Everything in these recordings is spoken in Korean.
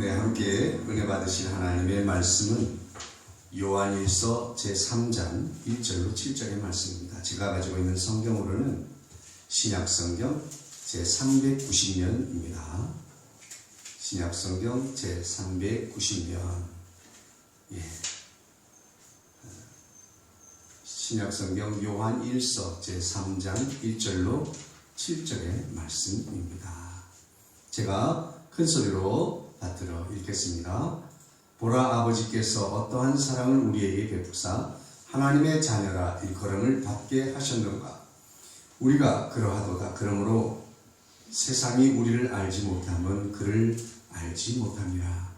네, 함께 은혜 받으신 하나님의 말씀은 요한일서 제3장 1절로 7절의 말씀입니다. 제가 가지고 있는 성경으로는 신약성경 제390면입니다. 신약성경 제390면. 신약성경 요한일서 제3장 1절로 7절의 말씀입니다. 제가 큰 소리로 받들어 읽겠습니다. 보라, 아버지께서 어떠한 사랑을 우리에게 베푸사 하나님의 자녀라 일컬음을 받게 하셨는가. 우리가 그러하도다. 그러므로 세상이 우리를 알지 못하면 그를 알지 못함이라.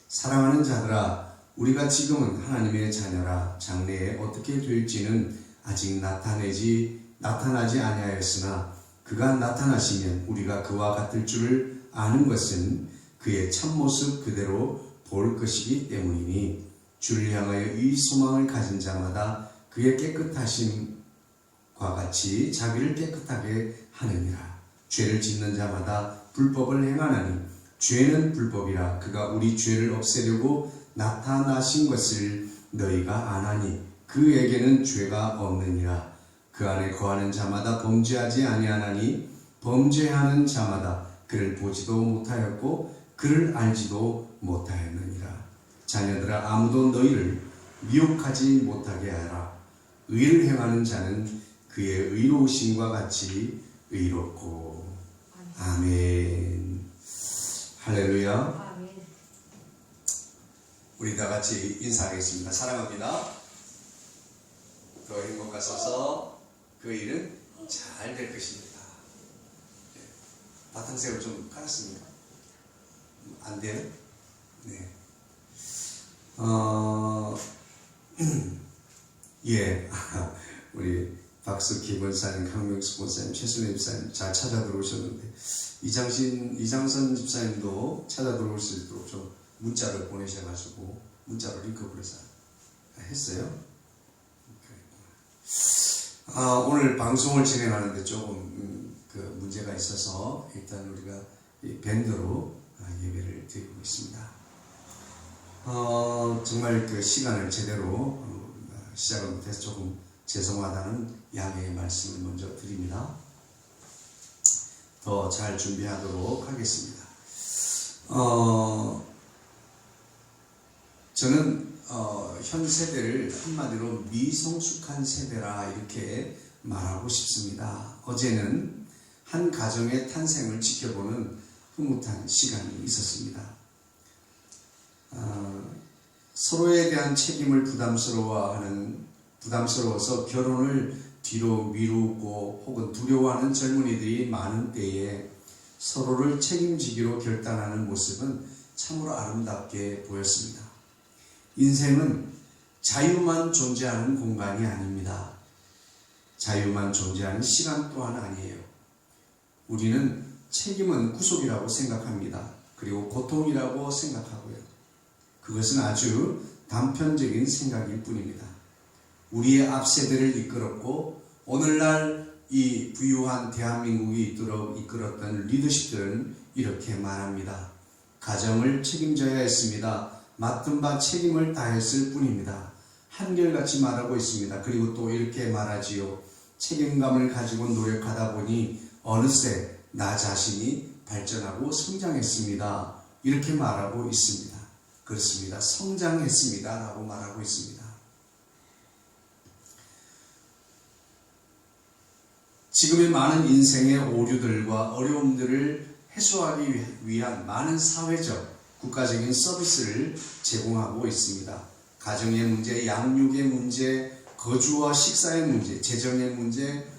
사랑하는 자들아, 우리가 지금은 하나님의 자녀라. 장래에 어떻게 될지는 아직 나타나지 아니하였으나 그가 나타나시면 우리가 그와 같을 줄을 아는 것은 그의 참모습 그대로 볼 것이기 때문이니, 주를 향하여 이 소망을 가진 자마다 그의 깨끗하심과 같이 자기를 깨끗하게 하느니라. 죄를 짓는 자마다 불법을 행하나니 죄는 불법이라. 그가 우리 죄를 없애려고 나타나신 것을 너희가 아나니 그에게는 죄가 없느니라. 그 안에 거하는 자마다 범죄하지 아니하나니 범죄하는 자마다 그를 보지도 못하였고 그를 알지도 못하였느니라. 자녀들아, 아무도 너희를 미혹하지 못하게 하라. 의를 행하는 자는 그의 의로우심과 같이 의롭고. 아멘. 할렐루야. 아멘. 우리 다 같이 인사하겠습니다. 사랑합니다. 더 행복하소서. 그 일은 잘 될 것입니다. 바탕색을 좀 깔았습니까? 안 돼요? 네. 우리 박숙희 권사님, 강명수 권사님, 최순애 집사님 잘 찾아 들어오셨는데, 이장선 집사님도 찾아 들어올 수 있도록 좀 문자를 보내셔가지고 문자로 링크를 해서 했어요. 오늘 방송을 진행하는데 조금 문제가 있어서 일단 우리가 이 밴드로 예배를 드리고 있습니다. 정말 그 시간을 제대로 시작을 못해서 조금 죄송하다는 양해의 말씀을 먼저 드립니다. 더 잘 준비하도록 하겠습니다. 저는 현 세대를 한마디로 미성숙한 세대라 이렇게 말하고 싶습니다. 어제는 한 가정의 탄생을 지켜보는 흐뭇한 시간이 있었습니다. 서로에 대한 책임을 부담스러워서 결혼을 뒤로 미루고 혹은 두려워하는 젊은이들이 많은 때에 서로를 책임지기로 결단하는 모습은 참으로 아름답게 보였습니다. 인생은 자유만 존재하는 공간이 아닙니다. 자유만 존재하는 시간 또한 아니에요. 우리는 책임은 구속이라고 생각합니다. 그리고 고통이라고 생각하고요. 그것은 아주 단편적인 생각일 뿐입니다. 우리의 앞세대를 이끌었고 오늘날 이 부유한 대한민국이 있도록 이끌었던 리더십들은 이렇게 말합니다. 가정을 책임져야 했습니다. 맡은 바 책임을 다했을 뿐입니다. 한결같이 말하고 있습니다. 그리고 또 이렇게 말하지요. 책임감을 가지고 노력하다 보니 어느새 나 자신이 발전하고 성장했습니다. 이렇게 말하고 있습니다. 그렇습니다. 성장했습니다. 라고 말하고 있습니다. 지금의 많은 인생의 오류들과 어려움들을 해소하기 위한 많은 사회적, 국가적인 서비스를 제공하고 있습니다. 가정의 문제, 양육의 문제, 거주와 식사의 문제, 재정의 문제,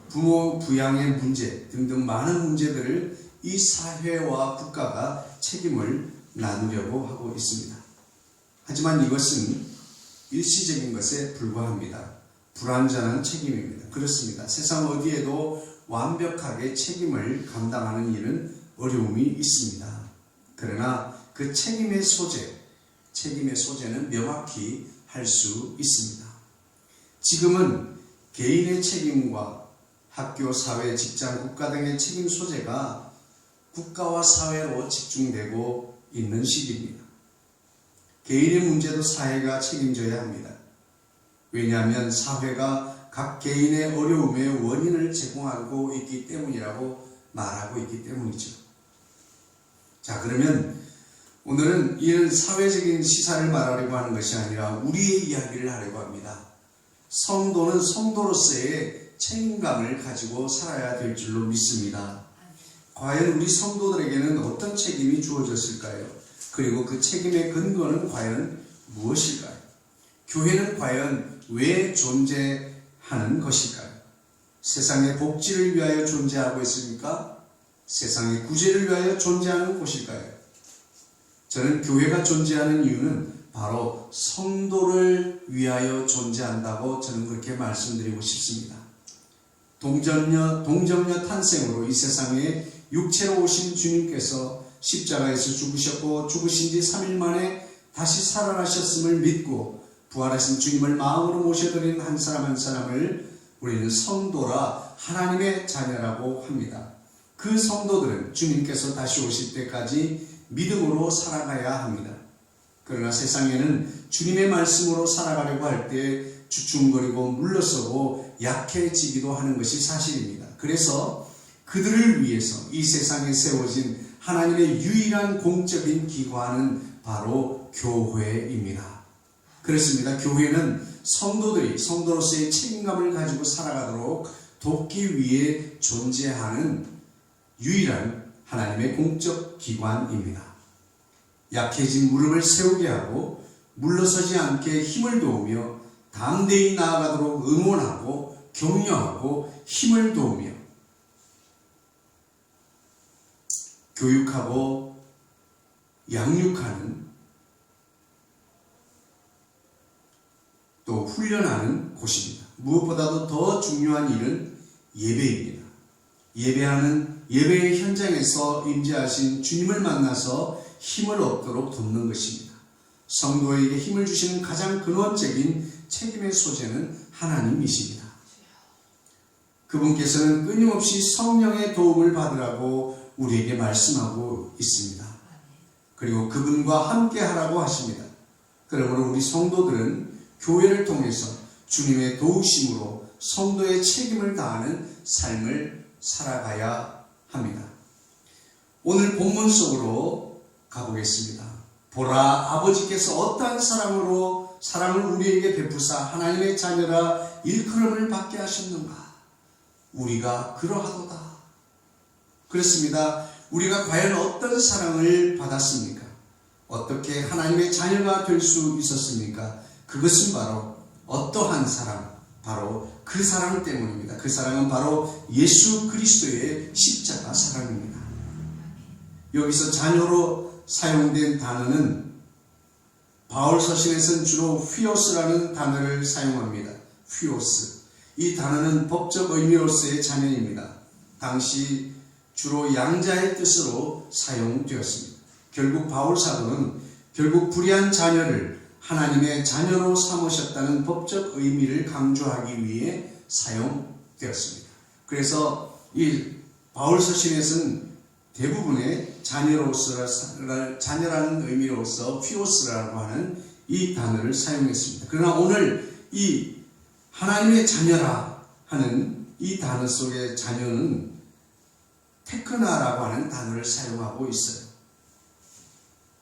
부모 부양의 문제 등등 많은 문제들을 이 사회와 국가가 책임을 나누려고 하고 있습니다. 하지만 이것은 일시적인 것에 불과합니다. 불완전한 책임입니다. 그렇습니다. 세상 어디에도 완벽하게 책임을 감당하는 일은 어려움이 있습니다. 그러나 그 책임의 소재는 명확히 할 수 있습니다. 지금은 개인의 책임과 학교, 사회, 직장, 국가 등의 책임 소재가 국가와 사회로 집중되고 있는 시기입니다. 개인의 문제도 사회가 책임져야 합니다. 왜냐하면 사회가 각 개인의 어려움의 원인을 제공하고 있기 때문이라고 말하고 있기 때문이죠. 자, 그러면 오늘은 이런 사회적인 시사를 말하려고 하는 것이 아니라 우리의 이야기를 하려고 합니다. 성도는 성도로서의 책임감을 가지고 살아야 될 줄로 믿습니다. 과연 우리 성도들에게는 어떤 책임이 주어졌을까요? 그리고 그 책임의 근거는 과연 무엇일까요? 교회는 과연 왜 존재하는 것일까요? 세상의 복지를 위하여 존재하고 있습니까? 세상의 구제를 위하여 존재하는 곳일까요? 저는 교회가 존재하는 이유는 바로 성도를 위하여 존재한다고 저는 그렇게 말씀드리고 싶습니다. 동정녀 탄생으로 이 세상에 육체로 오신 주님께서 십자가에서 죽으셨고 죽으신 지 3일 만에 다시 살아나셨음을 믿고 부활하신 주님을 마음으로 모셔드리는 한 사람 한 사람을 우리는 성도라 하나님의 자녀라고 합니다. 그 성도들은 주님께서 다시 오실 때까지 믿음으로 살아가야 합니다. 그러나 세상에는 주님의 말씀으로 살아가려고 할 때 주춤거리고 물러서고 약해지기도 하는 것이 사실입니다. 그래서 그들을 위해서 이 세상에 세워진 하나님의 유일한 공적인 기관은 바로 교회입니다. 그렇습니다. 교회는 성도들이 성도로서의 책임감을 가지고 살아가도록 돕기 위해 존재하는 유일한 하나님의 공적 기관입니다. 약해진 무릎을 세우게 하고 물러서지 않게 힘을 도우며 담대히 나아가도록 응원하고 격려하고 힘을 도우며 교육하고 양육하는 또 훈련하는 곳입니다. 무엇보다도 더 중요한 일은 예배입니다. 예배의 현장에서 임재하신 주님을 만나서 힘을 얻도록 돕는 것입니다. 성도에게 힘을 주시는 가장 근원적인 책임의 소재는 하나님이십니다. 그분께서는 끊임없이 성령의 도움을 받으라고 우리에게 말씀하고 있습니다. 그리고 그분과 함께 하라고 하십니다. 그러므로 우리 성도들은 교회를 통해서 주님의 도우심으로 성도의 책임을 다하는 삶을 살아가야 합니다. 오늘 본문 속으로 가보겠습니다. 보라, 아버지께서 어떠한 사랑을 우리에게 베푸사 하나님의 자녀라 일컬음을 받게 하셨는가? 우리가 그러하도다. 그렇습니다. 우리가 과연 어떤 사랑을 받았습니까? 어떻게 하나님의 자녀가 될 수 있었습니까? 그것은 바로 어떠한 사랑, 바로 그 사랑 때문입니다. 그 사랑은 바로 예수 그리스도의 십자가 사랑입니다. 여기서 자녀로 사용된 단어는 바울 서신에서는 주로 휘오스라는 단어를 사용합니다. 휘오스. 이 단어는 법적 의미로서의 자녀입니다. 당시 주로 양자의 뜻으로 사용되었습니다. 결국 바울 사도는 불의한 자녀를 하나님의 자녀로 삼으셨다는 법적 의미를 강조하기 위해 사용되었습니다. 그래서 이 바울 서신에서는 대부분의 자녀라는 의미로서 휘오스라고 하는 이 단어를 사용했습니다. 그러나 오늘 이 하나님의 자녀라 하는 이 단어 속의 자녀는 테크나라고 하는 단어를 사용하고 있어요.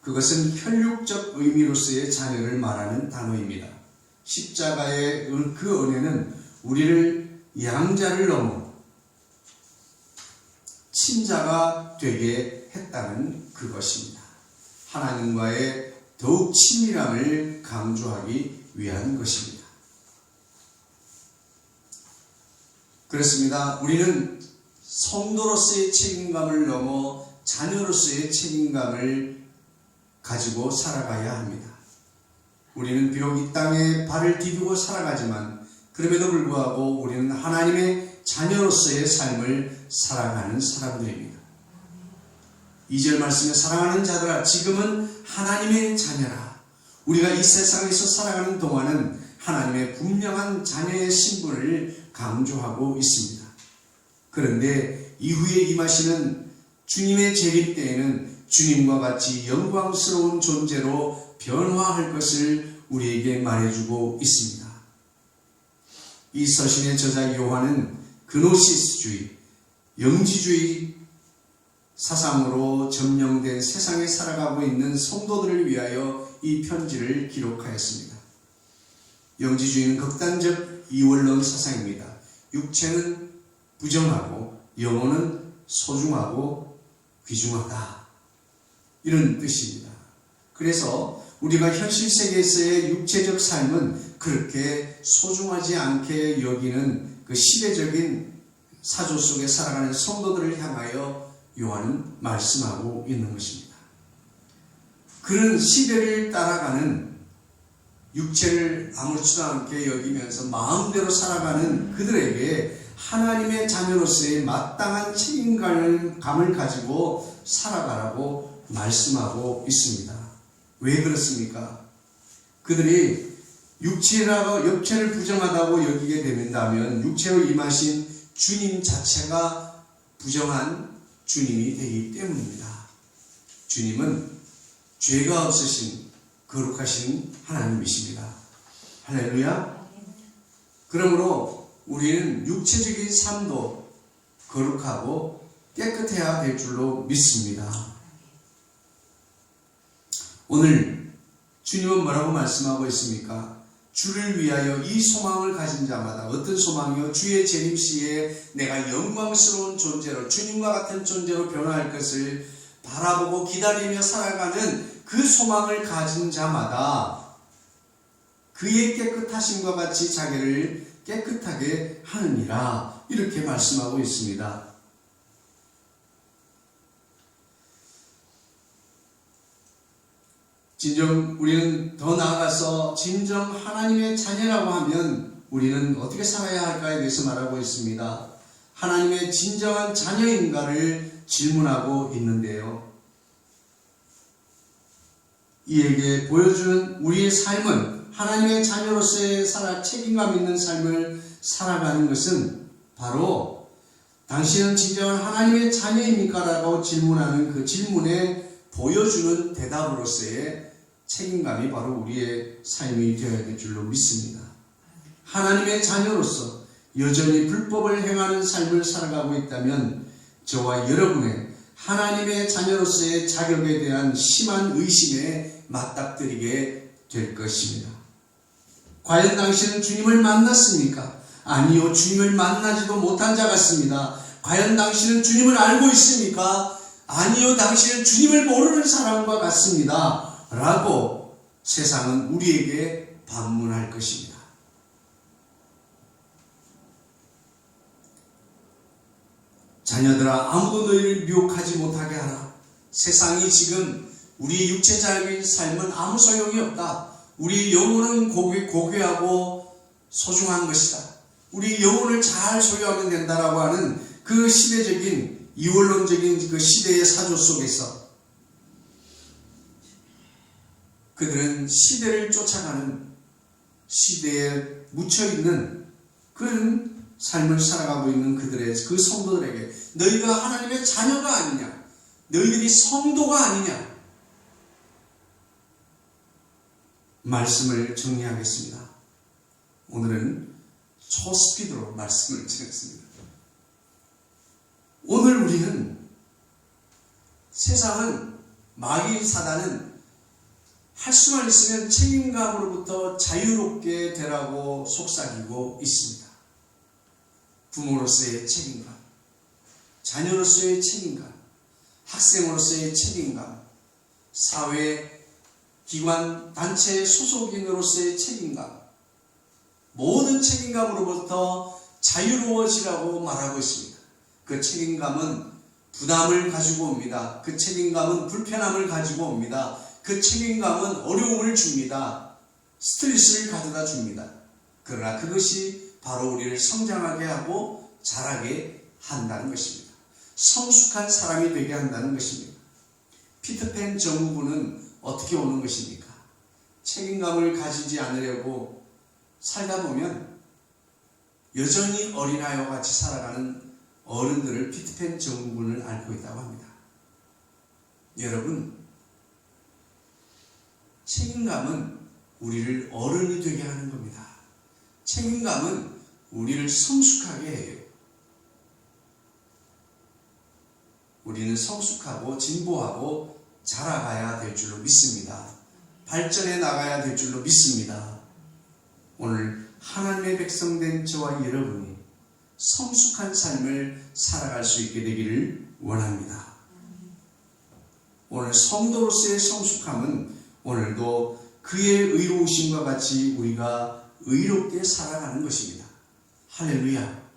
그것은 혈육적 의미로서의 자녀를 말하는 단어입니다. 십자가의 그 은혜는 우리를 양자를 넘어 친자가 되게 했다는 그것입니다. 하나님과의 더욱 친밀함을 강조하기 위한 것입니다. 그렇습니다. 우리는 성도로서의 책임감을 넘어 자녀로서의 책임감을 가지고 살아가야 합니다. 우리는 비록 이 땅에 발을 디디고 살아가지만 그럼에도 불구하고 우리는 하나님의 자녀로서의 삶을 살아가는 사람들입니다. 2절 말씀에 사랑하는 자들아 지금은 하나님의 자녀라. 우리가 이 세상에서 살아가는 동안은 하나님의 분명한 자녀의 신분을 강조하고 있습니다. 그런데 이후에 임하시는 주님의 재림 때에는 주님과 같이 영광스러운 존재로 변화할 것을 우리에게 말해주고 있습니다. 이 서신의 저자 요한은 그노시스주의, 영지주의 사상으로 점령된 세상에 살아가고 있는 성도들을 위하여 이 편지를 기록하였습니다. 영지주의는 극단적 이원론 사상입니다. 육체는 부정하고 영혼은 소중하고 귀중하다, 이런 뜻입니다. 그래서 우리가 현실 세계에서의 육체적 삶은 그렇게 소중하지 않게 여기는 그 시대적인 사조 속에 살아가는 성도들을 향하여 요한은 말씀하고 있는 것입니다. 그런 시대를 따라가는, 육체를 아무렇지도 않게 여기면서 마음대로 살아가는 그들에게 하나님의 자녀로서의 마땅한 책임감을 가지고 살아가라고 말씀하고 있습니다. 왜 그렇습니까? 그들이 육체를 부정하다고 여기게 된다면 육체로 임하신 주님 자체가 부정한 주님이 되기 때문입니다. 주님은 죄가 없으신 거룩하신 하나님이십니다. 할렐루야. 그러므로 우리는 육체적인 삶도 거룩하고 깨끗해야 될 줄로 믿습니다. 오늘 주님은 뭐라고 말씀하고 있습니까? 주를 위하여 이 소망을 가진 자마다, 어떤 소망이요? 주의 재림 시에 내가 영광스러운 존재로, 주님과 같은 존재로 변화할 것을 바라보고 기다리며 살아가는 그 소망을 가진 자마다 그의 깨끗하심과 같이 자기를 깨끗하게 하느니라, 이렇게 말씀하고 있습니다. 진정 우리는 더 나아가서 진정 하나님의 자녀라고 하면 우리는 어떻게 살아야 할까에 대해서 말하고 있습니다. 하나님의 진정한 자녀인가를 질문하고 있는데요. 이에게 보여주는 우리의 삶은, 하나님의 자녀로서의 책임감 있는 삶을 살아가는 것은 바로 당신은 진정한 하나님의 자녀입니까? 라고 질문하는 그 질문에 보여주는 대답으로서의 책임감이 바로 우리의 삶이 되어야 될 줄로 믿습니다. 하나님의 자녀로서 여전히 불법을 행하는 삶을 살아가고 있다면 저와 여러분의 하나님의 자녀로서의 자격에 대한 심한 의심에 맞닥뜨리게 될 것입니다. 과연 당신은 주님을 만났습니까? 아니요, 주님을 만나지도 못한 자 같습니다. 과연 당신은 주님을 알고 있습니까? 아니요, 당신은 주님을 모르는 사람과 같습니다. 라고 세상은 우리에게 반문할 것입니다. 자녀들아, 아무도 너희를 미혹하지 못하게 하라. 세상이 지금 우리 육체적인 삶은 아무 소용이 없다. 우리 영혼은 고귀하고 소중한 것이다. 우리 영혼을 잘 소유하면 된다라고 하는 그 시대적인 이원론적인 그 시대의 사조 속에서 그들은 시대를 쫓아가는, 시대에 묻혀있는 그런 삶을 살아가고 있는 그 성도들에게 너희가 하나님의 자녀가 아니냐, 너희들이 성도가 아니냐, 말씀을 정리하겠습니다. 오늘은 초스피드로 말씀을 드렸습니다. 오늘 우리는, 세상은, 마귀 사단은 할 수만 있으면 책임감으로부터 자유롭게 되라고 속삭이고 있습니다. 부모로서의 책임감, 자녀로서의 책임감, 학생으로서의 책임감, 사회, 기관, 단체 소속인으로서의 책임감, 모든 책임감으로부터 자유로워지라고 말하고 있습니다. 그 책임감은 부담을 가지고 옵니다. 그 책임감은 불편함을 가지고 옵니다. 그 책임감은 어려움을 줍니다. 스트레스를 가져다 줍니다. 그러나 그것이 바로 우리를 성장하게 하고 자라게 한다는 것입니다. 성숙한 사람이 되게 한다는 것입니다. 피터팬 정우군은 어떻게 오는 것입니까? 책임감을 가지지 않으려고 살다 보면 여전히 어린아이와 같이 살아가는 어른들을 피터팬 정우군을 앓고 있다고 합니다. 여러분, 책임감은 우리를 어른이 되게 하는 겁니다. 책임감은 우리를 성숙하게 해요. 우리는 성숙하고 진보하고 자라가야 될 줄로 믿습니다. 발전해 나가야 될 줄로 믿습니다. 오늘 하나님의 백성된 저와 여러분이 성숙한 삶을 살아갈 수 있게 되기를 원합니다. 오늘 성도로서의 성숙함은 오늘도 그의 의로우심과 같이 우리가 의롭게 살아가는 것입니다. 할렐루야.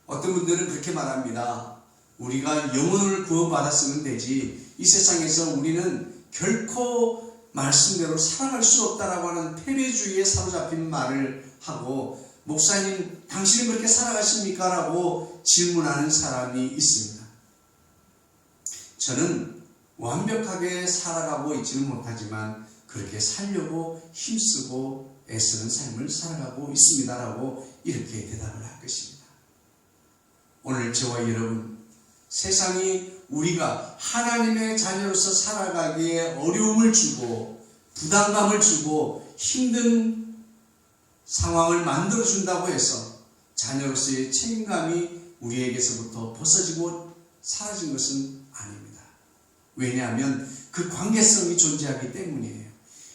어떤 분들은 그렇게 말합니다. 우리가 영혼을 구원받았으면 되지 이 세상에서 우리는 결코 말씀대로 살아갈 수 없다라고 하는 패배주의에 사로잡힌 말을 하고, 목사님 당신은 그렇게 살아가십니까? 라고 질문하는 사람이 있습니다. 저는 완벽하게 살아가고 있지는 못하지만 그렇게 살려고 힘쓰고 애쓰는 삶을 살아가고 있습니다라고 이렇게 대답을 할 것입니다. 오늘 저와 여러분, 세상이 우리가 하나님의 자녀로서 살아가기에 어려움을 주고 부담감을 주고 힘든 상황을 만들어준다고 해서 자녀로서의 책임감이 우리에게서부터 벗어지고 사라진 것은 아닙니다. 왜냐하면 그 관계성이 존재하기 때문이에요.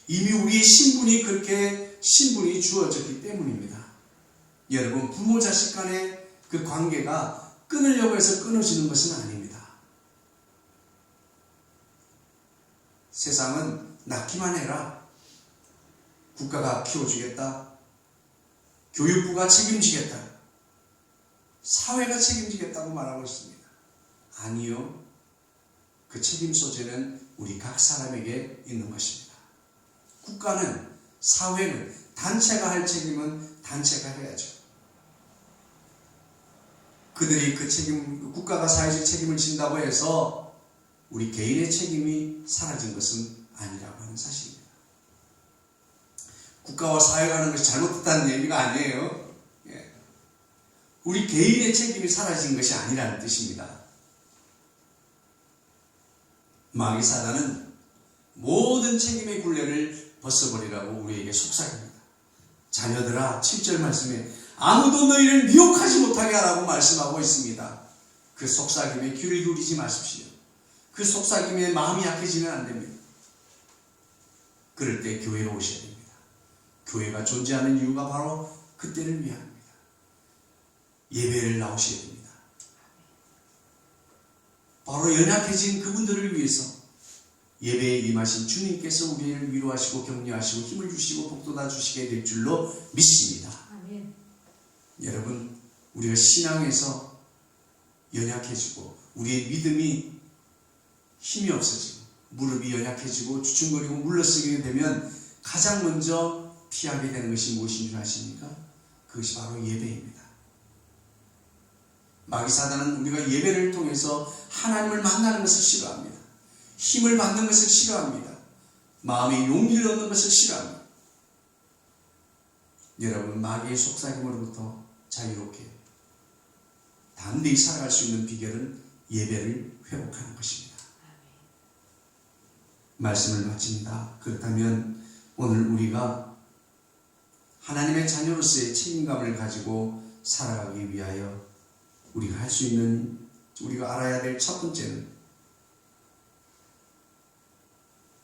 이미 우리의 신분이 그렇게 신분이 주어졌기 때문입니다. 여러분, 부모 자식 간의 그 관계가 끊으려고 해서 끊어지는 것은 아닙니다. 세상은 낳기만 해라, 국가가 키워주겠다, 교육부가 책임지겠다, 사회가 책임지겠다고 말하고 있습니다. 아니요. 그 책임 소재는 우리 각 사람에게 있는 것입니다. 국가는, 사회는, 단체가 할 책임은 단체가 해야죠. 그들이 그 책임, 국가가 사회적 책임을 진다고 해서 우리 개인의 책임이 사라진 것은 아니라고 하는 사실입니다. 국가와 사회가 하는 것이 잘못됐다는 얘기가 아니에요. 우리 개인의 책임이 사라진 것이 아니라는 뜻입니다. 마귀 사단은 모든 책임의 굴레를 벗어버리라고 우리에게 속삭입니다. 자녀들아, 7절 말씀에 아무도 너희를 미혹하지 못하게 하라고 말씀하고 있습니다. 그 속삭임에 귀를 기울이지 마십시오. 그 속삭임에 마음이 약해지면 안 됩니다. 그럴 때 교회로 오셔야 됩니다. 교회가 존재하는 이유가 바로 그때를 위함입니다. 예배를 나오셔야 됩니다. 바로 연약해진 그분들을 위해서 예배에 임하신 주님께서 우리를 위로하시고 격려하시고 힘을 주시고 복돋아 주시게 될 줄로 믿습니다. 아멘. 여러분, 우리가 신앙에서 연약해지고 우리의 믿음이 힘이 없어지고 무릎이 연약해지고 주춤거리고 물러서게 되면 가장 먼저 피하게 되는 것이 무엇인 줄 아십니까? 그것이 바로 예배입니다. 마귀 사단은 우리가 예배를 통해서 하나님을 만나는 것을 싫어합니다. 힘을 받는 것을 싫어합니다. 마음에 용기를 얻는 것을 싫어합니다. 여러분, 마귀의 속삭임으로부터 자유롭게 담대히 살아갈 수 있는 비결은 예배를 회복하는 것입니다. 말씀을 마칩니다. 그렇다면 오늘 우리가 하나님의 자녀로서의 책임감을 가지고 살아가기 위하여 우리가 할 수 있는, 우리가 알아야 될 첫 번째는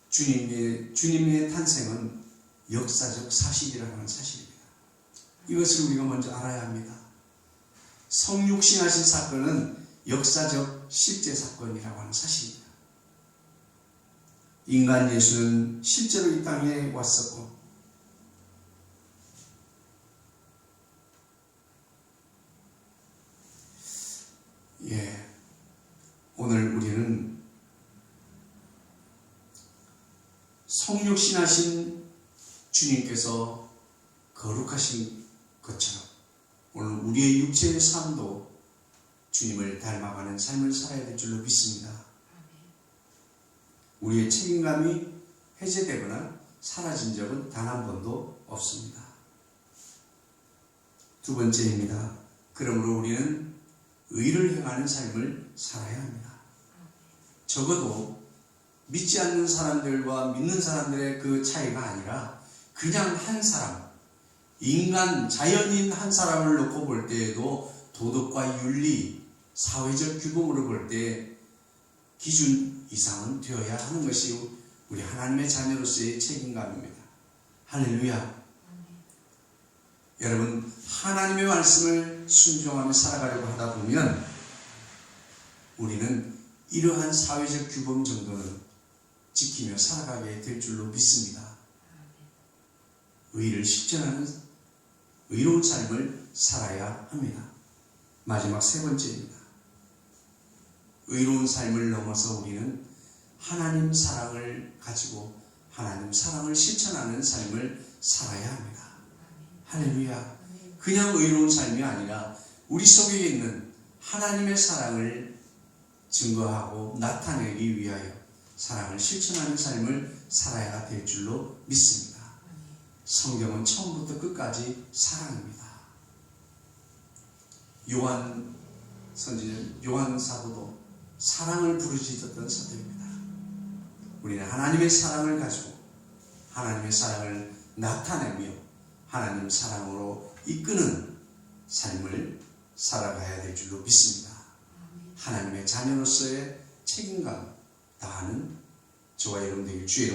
주님의 탄생은 역사적 사실이라고 하는 사실입니다. 이것을 우리가 먼저 알아야 합니다. 성육신하신 사건은 역사적 실제 사건이라고 하는 사실입니다. 인간 예수는 실제로 이 땅에 왔었고 오늘 우리는 성육신하신 주님께서 거룩하신 것처럼 오늘 우리의 육체의 삶도 주님을 닮아가는 삶을 살아야 될 줄로 믿습니다. 우리의 책임감이 해제되거나 사라진 적은 단 한 번도 없습니다. 두 번째입니다. 그러므로 우리는 의를 행하는 삶을 살아야 합니다. 적어도 믿지 않는 사람들과 믿는 사람들의 그 차이가 아니라 그냥 한 사람, 인간, 자연인 한 사람을 놓고 볼 때에도 도덕과 윤리, 사회적 규범으로 볼 때 기준 이상은 되어야 하는 것이 우리 하나님의 자녀로서의 책임감입니다. 할렐루야. 여러분, 하나님의 말씀을 순종하며 살아가려고 하다 보면 우리는 이러한 사회적 규범 정도는 지키며 살아가게 될 줄로 믿습니다. 의를 실천하는 의로운 삶을 살아야 합니다. 마지막 세 번째입니다. 의로운 삶을 넘어서 우리는 하나님 사랑을 가지고 하나님 사랑을 실천하는 삶을 살아야 합니다. 할렐루야. 그냥 의로운 삶이 아니라 우리 속에 있는 하나님의 사랑을 증거하고 나타내기 위하여 사랑을 실천하는 삶을 살아야 될 줄로 믿습니다. 성경은 처음부터 끝까지 사랑입니다. 요한 사도도 사랑을 부르짖었던 사도입니다. 우리는 하나님의 사랑을 가지고 하나님의 사랑을 나타내며 하나님 사랑으로 이끄는 삶을 살아가야 될 줄로 믿습니다. 하나님의 자녀로서의 책임감 다하는 저와 여러분 되길 주의 이름으로